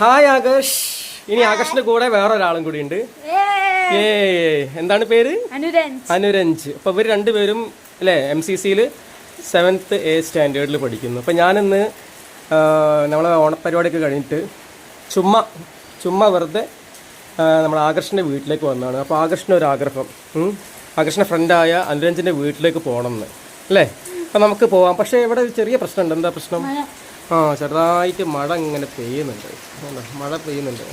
Hi Akash. ഇനി ആകാശിന്റെ കൂടെ വേറൊരാളും കൂടി ഉണ്ട്. എന്താണ് പേര്? അനുരഞ്ജ്. അപ്പൊ ഇവർ രണ്ടുപേരും അല്ലേ MCCയിൽ 7th A സ്റ്റാൻഡേർഡിൽ പഠിക്കുന്നു. അപ്പം ഞാനിന്ന് നമ്മളെ ഓണപ്പരിപാടിയൊക്കെ കഴിഞ്ഞിട്ട് ചുമ്മാ വെറുതെ നമ്മൾ ആകർഷിൻ്റെ വീട്ടിലേക്ക് വന്നതാണ്. അപ്പോൾ ആകർഷിൻ്റെ ഒരു ആഗ്രഹം, ആകർഷിൻ്റെ ഫ്രണ്ടായ അനുരഞ്ജിൻ്റെ വീട്ടിലേക്ക് പോകണം എന്ന് അല്ലേ. അപ്പം നമുക്ക് പോവാം. പക്ഷേ ഇവിടെ ഒരു ചെറിയ പ്രശ്നമുണ്ട്. എന്താ പ്രശ്നം? ചെറുതായിട്ട് മഴ ഇങ്ങനെ പെയ്യുന്നുണ്ട്. മഴ പെയ്യുന്നുണ്ട്.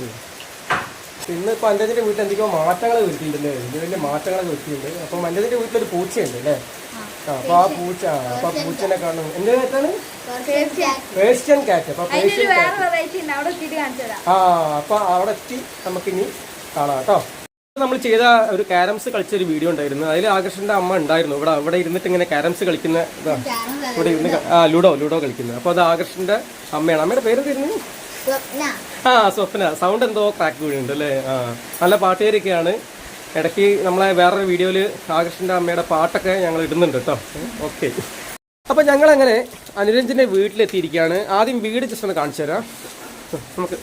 ഇന്നിപ്പോൾ അനുരഞ്ജിൻ്റെ വീട്ടിൽ എന്തൊക്കെയോ മാറ്റങ്ങൾ വരുത്തിയിട്ടുണ്ടല്ലേ. വലിയ വലിയ മാറ്റങ്ങളൊക്കെ വരുത്തിയിട്ടുണ്ട്. അപ്പം അനുരഞ്ജിൻ്റെ വീട്ടിലൊരു പൂച്ചയുണ്ട് അല്ലേ. അപ്പോൾ ആ പൂച്ചനെ കാണും. എന്ത് കാറ്റാണ്? പേർഷ്യൻ കാറ്റ്. അപ്പോൾ പേർഷ്യൻ കാറ്റ്. അപ്പോൾ അവിടെ എത്തി നമുക്കിനി കാണാം കേട്ടോ. നമ്മൾ ചെയ്ത ഒരു ക്യാരംസ് കളിച്ചൊരു വീഡിയോ ഉണ്ടായിരുന്നു. അതിൽ ആകർഷിൻ്റെ അമ്മ ഉണ്ടായിരുന്നു. ഇവിടെ ഇരുന്നിട്ട് ഇങ്ങനെ ക്യാരംസ് കളിക്കുന്ന ഇവിടെ ഇരുന്ന് ലുഡോ കളിക്കുന്നത്. അപ്പോൾ അത് ആകർഷിൻ്റെ അമ്മയാണ്. അമ്മയുടെ പേര് തരുന്നു സ്വപ്ന. സൗണ്ട് എന്തോ ക്രാക്ക് വീഴുന്നുണ്ട് അല്ലേ. നല്ല പാട്ടുകാരൊക്കെയാണ്. ഇടയ്ക്ക് നമ്മളെ വേറൊരു വീഡിയോയിൽ ആകർഷിൻ്റെ അമ്മയുടെ പാട്ടൊക്കെ ഞങ്ങൾ ഇടുന്നുണ്ട് കേട്ടോ. ഓക്കെ, അപ്പോൾ ഞങ്ങളങ്ങനെ അനുരഞ്ജിൻ്റെ വീട്ടിലെത്തിയിരിക്കുകയാണ്. ആദ്യം വീട് ജസ്റ്റ് ഒന്ന് കാണിച്ചു തരാം നമുക്ക്.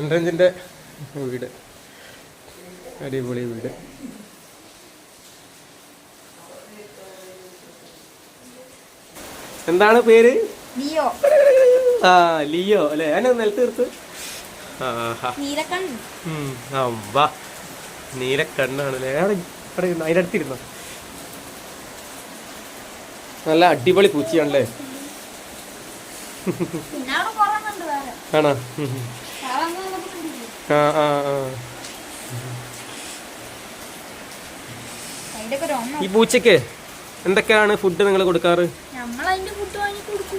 അനുരഞ്ജിൻ്റെ വീട്, അടിപൊളി വീട്. എന്താണ് പേര്? ലിയോ അല്ലേ. അതിനെ നിലത്ത് തീർത്ത്. നീലക്കണ്ണാണല്ലേ. അതിൻ്റെ അടുത്തിരുന്നോ. നല്ല അടിപൊളി പൂച്ചയാണല്ലേ. ആണോ? ഈ പൂച്ചക്ക് എന്തൊക്കെയാണ് ഫുഡ് നിങ്ങൾ കൊടുക്കാറ്?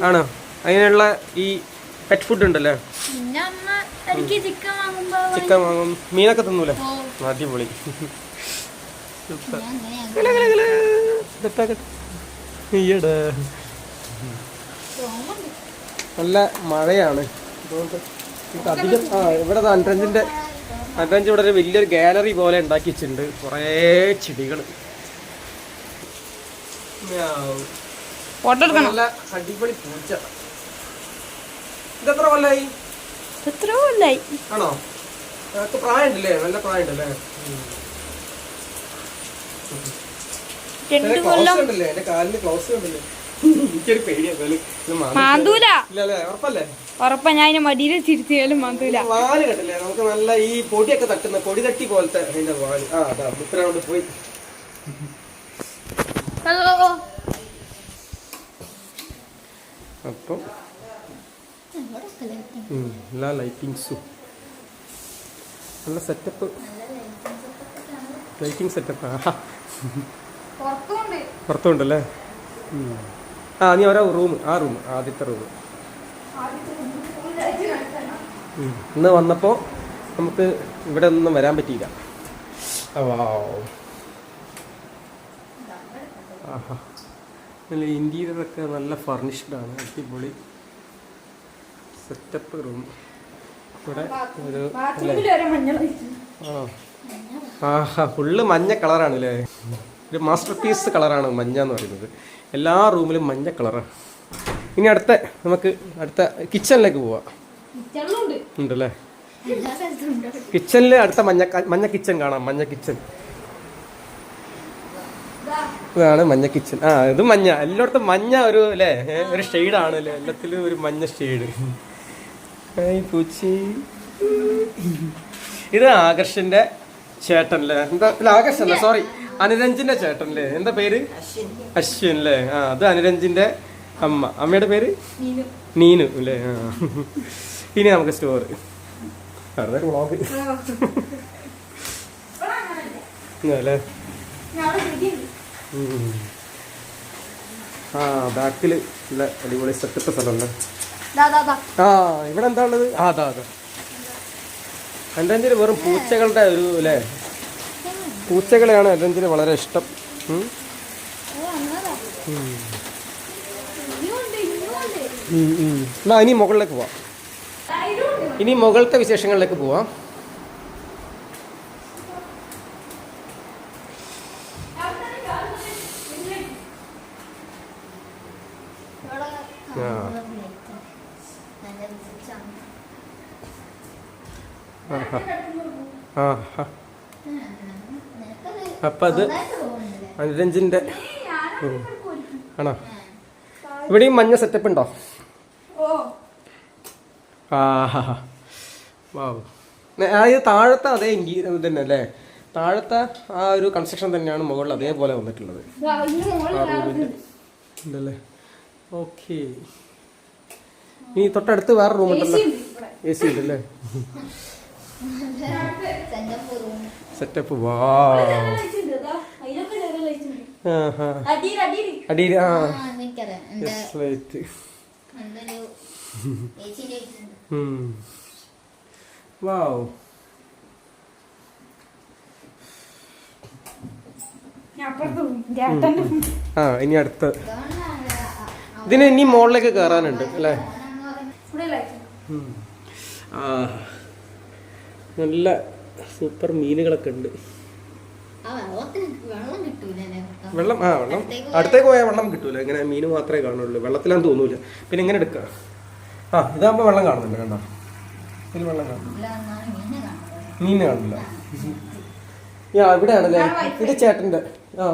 ആണോ? അതിനുള്ള ഈ പെറ്റ് ഫുഡ് ഉണ്ടല്ലേ. ചിക്കൻ വാങ്ങും. മീനൊക്കെ തിന്നൂലേ? അടിപൊളി. നല്ല മഴയാണ്. അധികം ഇവിടെ അനുരഞ്ജിൻ്റെ ഇവിടെ ഒരു വലിയൊരു ഗാലറി പോലെ ഉണ്ടാക്കി വെച്ചിട്ടുണ്ട്. കുറേ ചെടികൾ. നല്ല അടിപൊളി പൂച്ച. ഇതെത്ര കൊല്ലായി? ആണോ? പ്രായമുണ്ടല്ലേ? നല്ല പ്രായമുണ്ടല്ലേ. ഉണ്ടല്ലേ എന്റെ കാലിന് ക്ലോസ് ഉണ്ടല്ലേ. എനിക്കൊരു പേടിയാണ്. ഉറപ്പാ ഞാൻ മടിയിൽ തിരിച്ചാലും മാന്തൂല. വാല് കണ്ടില്ലേ നമുക്ക്. നല്ല ഈ പൊടിയൊക്കെ തട്ടുന്ന പൊടി തട്ടി പോലത്തെ അതിന്റെ വാല്. അതാ മുത്തരോട് പോയി. അപ്പം എല്ലാ ലൈറ്റിങ്സും നല്ല സെറ്റപ്പ്. Lighting setup പുറത്തുണ്ടല്ലേ. നീ ഓരോ റൂം. ആദ്യത്തെ റൂം ഇന്ന് വന്നപ്പോൾ നമുക്ക് ഇവിടെ ഒന്നും വരാൻ പറ്റിയില്ല. നല്ല ഇൻറ്റീരിയറൊക്കെ നല്ല ഫർണിഷ്ഡാണ്. അടിപൊളി സെറ്റപ്പ് റൂം. ഇവിടെ ഒരു ഫുള്ള് മഞ്ഞ കളറാണ് അല്ലേ. ഒരു മാസ്റ്റർ പീസ് കളറാണ് മഞ്ഞ എന്ന് പറയുന്നത്. എല്ലാ റൂമിലും മഞ്ഞ കളറാണ്. ഇനി നമുക്ക് അടുത്ത കിച്ചണിലേക്ക് പോവാം. ഉണ്ടല്ലേ കിച്ചണിൽ. അടുത്ത മഞ്ഞ കിച്ചൺ കാണാം. മഞ്ഞ കിച്ചൺ. ഇതാണ് മഞ്ഞ കിച്ചൺ. ഇത് മഞ്ഞ. എല്ലായിടത്തും മഞ്ഞ ഒരു അല്ലേ ഒരു ഷെയ്ഡാണ് അല്ലേ. എല്ലാത്തിലും ഒരു മഞ്ഞ ഷെയ്ഡ്. പൂച്ചി. ഇത് ആകർഷിന്റെ ചേട്ടൻ അല്ലേ. എന്താ ആകർഷ് അല്ല, സോറി, അനുരഞ്ജിന്റെ ചേട്ടൻ അല്ലേ. എന്താ പേര്? അശ്വിൻ അല്ലേ. അത് അനുരഞ്ജിന്റെ അമ്മയുടെ പേര് നീനു അല്ലേ. ഇനി നമുക്ക് സ്റ്റോർ വ്ളോഗ് അല്ലേ. ബാക്കില് നല്ല അടിപൊളി സെറ്റപ്പ് സ്ഥലമല്ലേ. ഇവിടെ എന്താ ഉള്ളത്? അതാ അനുരഞ്ജിന് വെറും പൂച്ചകളുടെ ഒരു അല്ലേ. പൂച്ചകളെയാണ് അനുരഞ്ജിന് വളരെ ഇഷ്ടം. ഇനി മുകളിലേക്ക് പോവാം. ഇനി മുകളിലത്തെ വിശേഷങ്ങളിലേക്ക് പോവാം. ആഹാ ആഹാ. അപ്പം അത് അനുരഞ്ജിൻ്റെ ആണോ? ഇവിടെയും മഞ്ഞ സെറ്റപ്പ് ഉണ്ടോ? ആഹാ വാവ്. ഇത് താഴത്തെ അതേ തന്നെ അല്ലേ? താഴത്തെ ആ ഒരു കൺസ്ട്രക്ഷൻ തന്നെയാണ് മുകളിൽ അതേപോലെ വന്നിട്ടുള്ളത് ആ റൂമിൻ്റെ ഉണ്ടല്ലേ? ഓക്കെ. ഇനി തൊട്ടടുത്ത് വേറെ റൂം ഉണ്ടല്ലോ, AC ഉണ്ടല്ലേ? സെറ്റപ്പ് വാ. അടിയിൽ ആ ലൈറ്റ്. വാവ്. ആ ഇനി അടുത്ത് ഇതിന് ഇനി മുകളിലേക്ക് കയറാനുണ്ട് അല്ലേ? ആ നല്ല സൂപ്പർ മീനുകളൊക്കെ ഉണ്ട്. വെള്ളം അടുത്തേക്ക് പോയാൽ വെള്ളം കിട്ടൂല. ഇങ്ങനെ മീൻ മാത്രമേ കാണുള്ളൂ, വെള്ളത്തിലാന്ന് തോന്നൂല. പിന്നെ എങ്ങനെ എടുക്കാം? ആ ഇതാകുമ്പോൾ വെള്ളം കാണുന്നുണ്ട്, കണ്ടോ? ഇതിൽ വെള്ളം കാണില്ല, മീൻ കാണില്ല. ഇവിടെയാണല്ലേ? ഇത് ചേട്ടൻ്റെ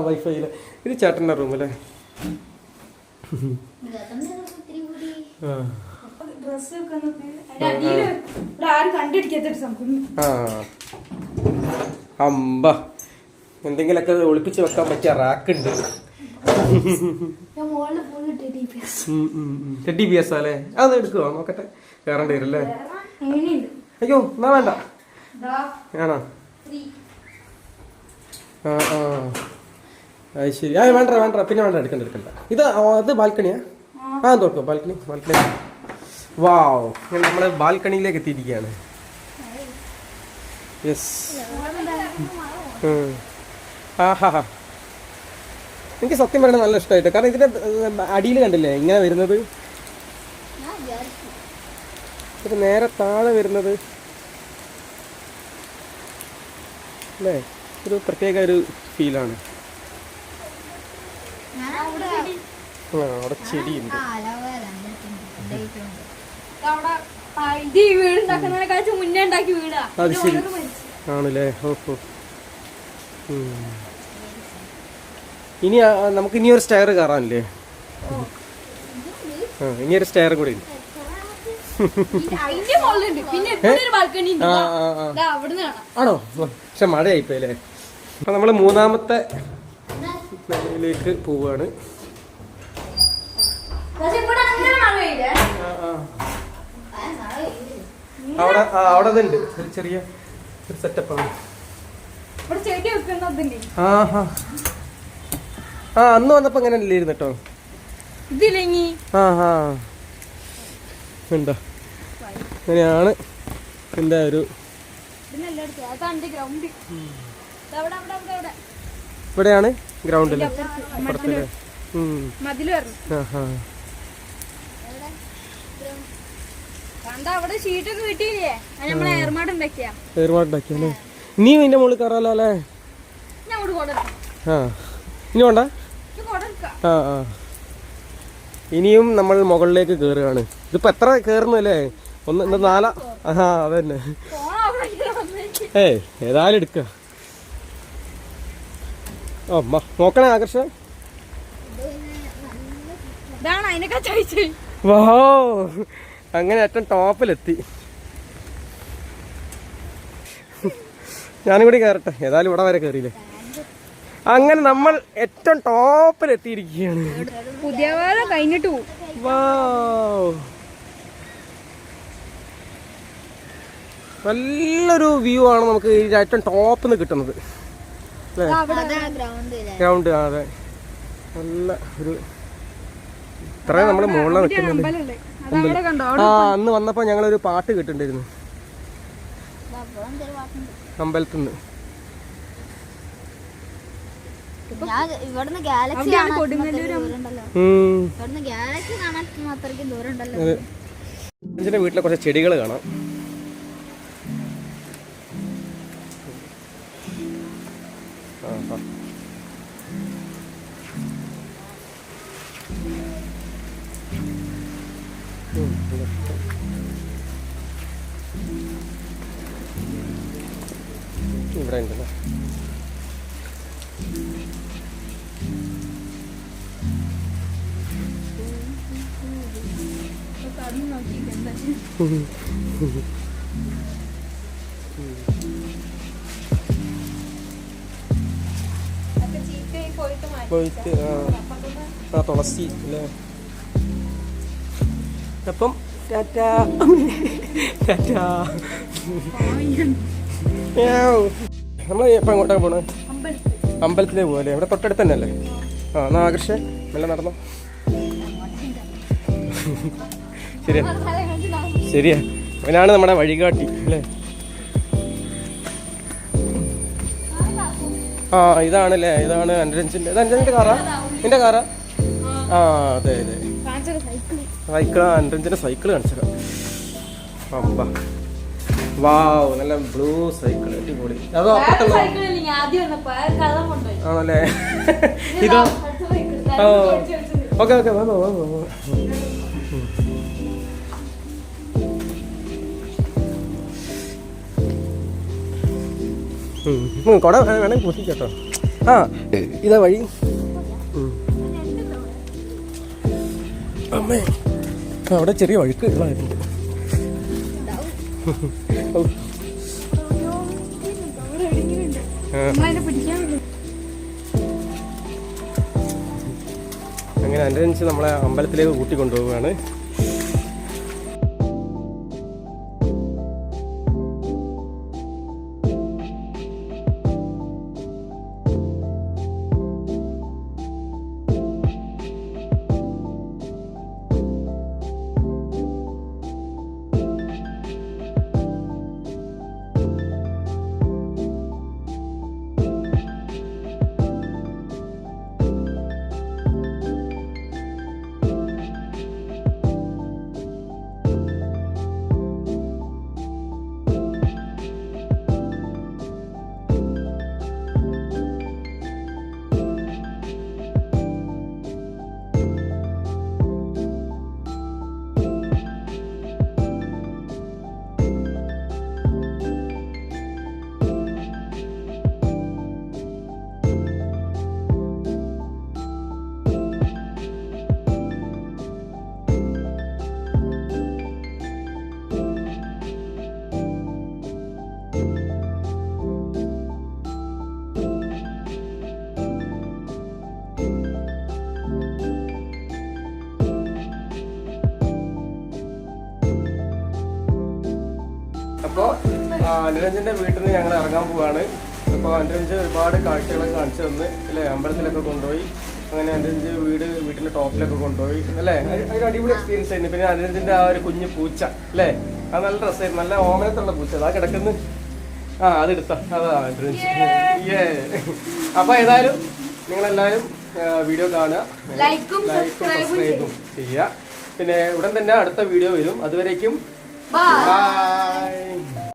വൈഫൈയില്. ഇത് ചേട്ടൻ്റെ റൂം അല്ലേ? അമ്പ എന്തെങ്കിലൊക്കെ ഒളിപ്പിച്ച് വെക്കാൻ പറ്റിയ റാക്ക് ഉണ്ട്. TBS അല്ലേ? അത് എടുക്കുവോ? നോക്കട്ടെ. കയറേണ്ടി വരും അല്ലേ? അയ്യോ എന്നാ വേണ്ട. ആണോ? ആ ആ അത് ശരി. ആ വേണ്ട വേണ്ട, പിന്നെ വേണ്ട, എടുക്കണ്ട. അത് ബാൽക്കണിയാ? ആ തോട്ടോ ബാൽക്കണി. വാവ്, നമ്മൾ ബാൽക്കണിയിലേക്ക് എത്തിയിരിക്കുകയാണ്. യെസ്. ആഹാ എനിക്ക് സത്യം പറയുന്നത് നല്ല ഇഷ്ടമായിട്ട്. കാരണം ഇതിന്റെ അടിയിൽ കണ്ടില്ലേ ഇങ്ങനെ വരുന്നത്, ഇത് നേരെ താഴെ വരുന്നത് അല്ലേ? ഒരു പ്രത്യേക ഒരു ഫീലാണ്. അവിടെ ചെടിയുണ്ട്. അത് ശരി ആണല്ലേ? ഓഹോ. ഇനി നമുക്ക് ഇനിയൊരു സ്റ്റെയർ കയറാനില്ലേ? ഇനിയൊരു സ്റ്റെയർ കൂടി ഉണ്ട്. ആണോ? പക്ഷെ മഴയായിപ്പോയല്ലേ? അപ്പൊ നമ്മള് മൂന്നാമത്തെ നിലയിലേക്ക് പോവാണ്. അവിടെ ഉണ്ട് ഒരു ചെറിയ സെറ്റപ്പാണ്. ആ അന്ന് വന്നപ്പോ അങ്ങനെ അല്ലേ ഇരുന്നിട്ടോ? ഉണ്ടോ? അങ്ങനെയാണ് എന്റെ ഒരു. ഇവിടെയാണ് ഗ്രൗണ്ട് അല്ലേ? അപ്പുറത്തല്ലേ? ഏർമാടുണ്ടാക്കിയാലേ? നീ നിന്റെ മുകളിൽ കയറാലോ അല്ലേ? ആ ഇനി വേണ്ട. ആ ആ ഇനിയും നമ്മൾ മുകളിലേക്ക് കയറുകയാണ്. ഇതിപ്പോ എത്ര കയറുന്നു അല്ലേ? ഒന്ന് 4. ആ അതന്നെ. ഏതായാലും എടുക്ക. ഓ നോക്കണേ ആകർഷ. വാ അങ്ങനെ ഏറ്റവും ടോപ്പിലെത്തി. ഞാനും കൂടി കയറട്ടെ, ഏതായാലും ഇവിടെ വരെ കയറിയില്ലേ. അങ്ങനെ നമ്മൾ ഏറ്റവും ടോപ്പിലെത്തിയിരിക്കുകയാണ്. പുതിയ കഴിഞ്ഞിട്ടു. നല്ലൊരു വ്യൂ ആണ് നമുക്ക് ഈ ഏറ്റവും ടോപ്പിൽ നിന്ന് കിട്ടുന്നത്. ഗ്രൗണ്ട്. അതെ, നല്ല ഒരു ഇത്രയും നമ്മള് മുകളിൽ നിൽക്കുന്നുണ്ട്. ആ അന്ന് വന്നപ്പോ ഞങ്ങളൊരു പാട്ട് കേട്ടിട്ടുണ്ടായിരുന്നു അമ്പലത്തിന്ന്. വീട്ടിലെ കുറച്ച് ചെടികൾ കാണാം. ഇവിടെ ഉണ്ടല്ലോ. പോയിട്ട് ആ തുളസി അല്ലേ. അപ്പം ടാറ്റാ ടാറ്റാ. നമ്മൾ എപ്പോൾ എങ്ങോട്ടാണ് പോണേ? അമ്പലത്തിലേക്ക് പോകല്ലേ? ഇവിടെ തൊട്ടടുത്ത് തന്നെ അല്ലേ? ആ എന്നാൽ ആകർഷേ മെല്ലെ നടന്നോ. ശരിയാ ശരിയാ, അവനാണ് നമ്മുടെ വഴികാട്ടി അല്ലേ. ആ ഇതാണല്ലേ, ഇതാണ് അനുരഞ്ജിൻ്റെ. ഇത് അനുരഞ്ജിൻ്റെ കാറാ? നിന്റെ കാറാ? ആ അതെ അതെ, സൈക്കിൾ. അനുരഞ്ജിൻ്റെ സൈക്കിൾ കാണിച്ചത്. അമ്പ വാവ്, നല്ല ബ്ലൂ സൈക്കിൾ, അടിപൊളി. അതോ ആണല്ലേ? ഇതോ? ഓ ഓക്കെ ഓക്കെ, വാ വാ വാ. കുട വേണമെങ്കിൽ പൂട്ടിക്കട്ടോ. ആ ഇതാ വഴി. അമ്മേ അവിടെ ചെറിയ വഴുക്ക് ഉള്ളതായിരുന്നു. അങ്ങനെ അനുസരിച്ച് നമ്മളെ അമ്പലത്തിലേക്ക് കൂട്ടിക്കൊണ്ടുപോവുകയാണ്. അപ്പോൾ അനുരഞ്ജൻ്റെ വീട്ടിൽ നിന്ന് ഞങ്ങൾ ഇറങ്ങാൻ പോവാണ്. അപ്പോൾ അനുരഞ്ജൻ ഒരുപാട് കാഴ്ചകളൊക്കെ കാണിച്ചു തന്ന് അല്ലേ, അമ്പലത്തിലൊക്കെ കൊണ്ടുപോയി. അങ്ങനെ അനുരഞ്ജൻ വീട്ടിൻ്റെ ടോപ്പിലൊക്കെ കൊണ്ടുപോയി അല്ലേ. അതൊരു അടിപൊളി എക്സ്പീരിയൻസ് ആയിരുന്നു. പിന്നെ അനുരഞ്ജൻ്റെ ആ ഒരു കുഞ്ഞു പൂച്ച അല്ലേ, അത് നല്ല രസമായിരുന്നു. നല്ല ഓമനത്തുള്ള പൂച്ച അതാ കിടക്കുന്നു. ആ അതെടുത്ത അതാ അനുരഞ്ജൻ. അപ്പോൾ ഏതായാലും നിങ്ങളെല്ലാവരും വീഡിയോ കാണുക, ലൈക്കും സബ്സ്ക്രൈബും ചെയ്യുക. പിന്നെ ഉടൻ തന്നെ അടുത്ത വീഡിയോ വരും. അതുവരേക്കും ബൈ.